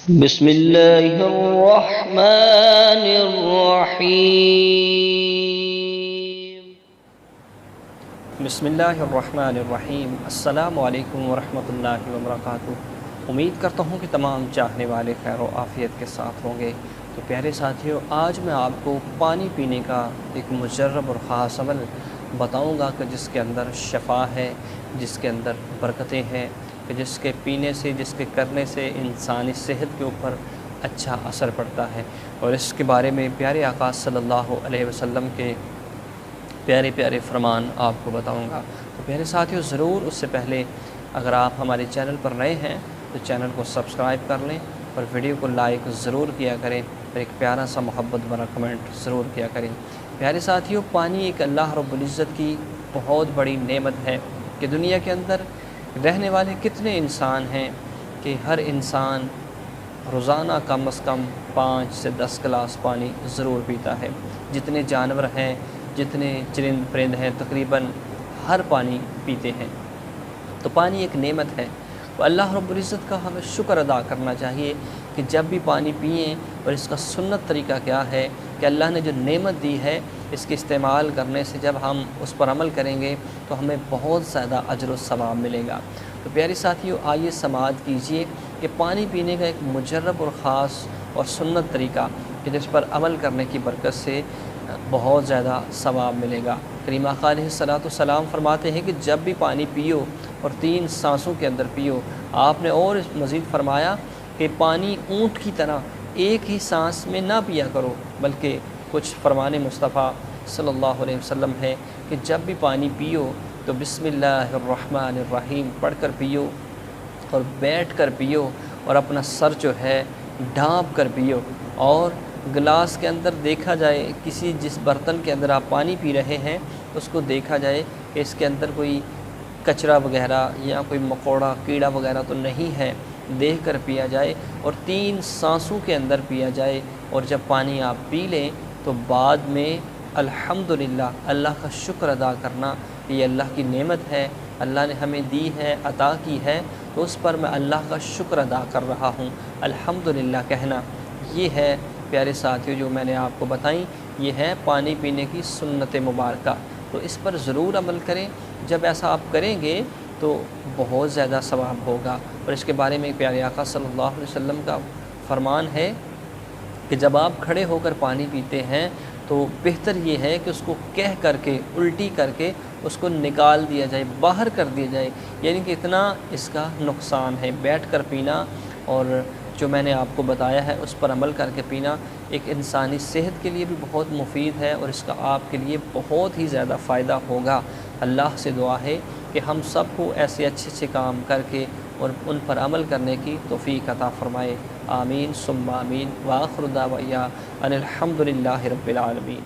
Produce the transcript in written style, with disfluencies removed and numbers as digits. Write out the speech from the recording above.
بسم اللہ الرحمن الرحیم۔ بسم اللہ الرحمن الرحیم۔ السلام علیکم ورحمۃ اللہ وبرکاتہ۔ امید کرتا ہوں کہ تمام چاہنے والے خیر و عافیت کے ساتھ ہوں گے۔ تو پیارے ساتھیوں، آج میں آپ کو پانی پینے کا ایک مجرب اور خاص عمل بتاؤں گا کہ جس کے اندر شفا ہے، جس کے اندر برکتیں ہیں، کہ جس کے پینے سے، جس کے کرنے سے انسانی صحت کے اوپر اچھا اثر پڑتا ہے، اور اس کے بارے میں پیارے آقا صلی اللہ علیہ وسلم کے پیارے پیارے فرمان آپ کو بتاؤں گا۔ تو پیارے ساتھیوں، ضرور اس سے پہلے اگر آپ ہمارے چینل پر نئے ہیں تو چینل کو سبسکرائب کر لیں اور ویڈیو کو لائک ضرور کیا کریں اور ایک پیارا سا محبت بھرا کمنٹ ضرور کیا کریں۔ پیارے ساتھیوں، پانی ایک اللہ رب العزت کی بہت بڑی نعمت ہے کہ دنیا کے اندر رہنے والے کتنے انسان ہیں کہ ہر انسان روزانہ کم از کم 5 سے 10 گلاس پانی ضرور پیتا ہے۔ جتنے جانور ہیں، جتنے چرند پرند ہیں، تقریباً ہر پانی پیتے ہیں۔ تو پانی ایک نعمت ہے، تو اللہ رب العزت کا ہمیں شکر ادا کرنا چاہیے کہ جب بھی پانی پئیں، اور اس کا سنت طریقہ کیا ہے کہ اللہ نے جو نعمت دی ہے اس کے استعمال کرنے سے جب ہم اس پر عمل کریں گے تو ہمیں بہت زیادہ اجر و ثواب ملے گا۔ تو پیارے ساتھیوں، آئیے سماعت کیجئے کہ پانی پینے کا ایک مجرب اور خاص اور سنت طریقہ کہ جس پر عمل کرنے کی برکت سے بہت زیادہ ثواب ملے گا۔ کریم آقا علیہ السلام فرماتے ہیں کہ جب بھی پانی پیو اور 3 سانسوں کے اندر پیو۔ آپ نے اور مزید فرمایا کہ پانی اونٹ کی طرح ایک ہی سانس میں نہ پیا کرو، بلکہ کچھ فرمان مصطفیٰ صلی اللہ علیہ وسلم ہے کہ جب بھی پانی پیو تو بسم اللہ الرحمن الرحیم پڑھ کر پیو اور بیٹھ کر پیو، اور اپنا سر جو ہے ڈھانپ کر پیو، اور گلاس کے اندر دیکھا جائے جس برتن کے اندر آپ پانی پی رہے ہیں اس کو دیکھا جائے کہ اس کے اندر کوئی کچرا وغیرہ یا کوئی مکوڑا کیڑا وغیرہ تو نہیں ہے، دیکھ کر پیا جائے اور 3 سانسوں کے اندر پیا جائے۔ اور جب پانی آپ پی لیں تو بعد میں الحمدللہ اللہ کا شکر ادا کرنا، یہ اللہ کی نعمت ہے، اللہ نے ہمیں دی ہے، عطا کی ہے، تو اس پر میں اللہ کا شکر ادا کر رہا ہوں، الحمدللہ کہنا۔ یہ ہے پیارے ساتھیوں جو میں نے آپ کو بتائیں، یہ ہے پانی پینے کی سنت مبارکہ۔ تو اس پر ضرور عمل کریں، جب ایسا آپ کریں گے تو بہت زیادہ ثواب ہوگا۔ اور اس کے بارے میں پیارے آقا صلی اللہ علیہ وسلم کا فرمان ہے کہ جب آپ کھڑے ہو کر پانی پیتے ہیں تو بہتر یہ ہے کہ اس کو کہہ کر کے، الٹی کر کے اس کو نکال دیا جائے، باہر کر دیا جائے، یعنی کہ اتنا اس کا نقصان ہے۔ بیٹھ کر پینا اور جو میں نے آپ کو بتایا ہے اس پر عمل کر کے پینا ایک انسانی صحت کے لیے بھی بہت مفید ہے، اور اس کا آپ کے لیے بہت ہی زیادہ فائدہ ہوگا۔ اللہ سے دعا ہے کہ ہم سب کو ایسے اچھے اچھے کام کر کے اور ان پر عمل کرنے کی توفیق عطا فرمائے۔ آمین ثم آمین، وآخر دعوانا ان الحمدللہ رب العالمین۔